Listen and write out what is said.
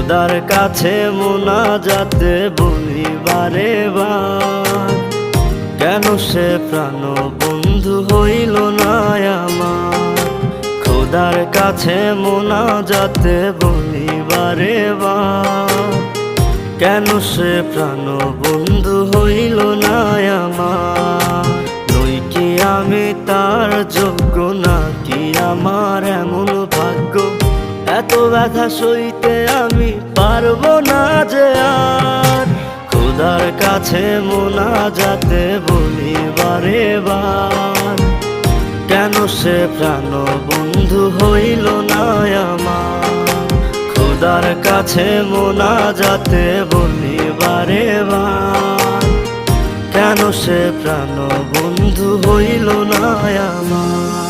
খোদার কাছে মোনাজাতে বলি বারে বার, কেন সে প্রাণ বন্ধু হইল না আমার। খোদার কাছে মোনাজাতে বলি বারে বার, কেন সে প্রাণ বন্ধু হইল না আমার। নই কি আমি তার যোগ্য, নাকি আমার এমন ভাগ্য, এত ব্যথা সইতে আমি পারবো না যে আর। খোদার কাছে মোনাজাতে বলি বারে বার, কেন সে প্রাণ বন্ধু হইল না আমার। খোদার কাছে মোনাজাতে বলি বারে বার, কেন সে প্রাণ বন্ধু হইল না আমার।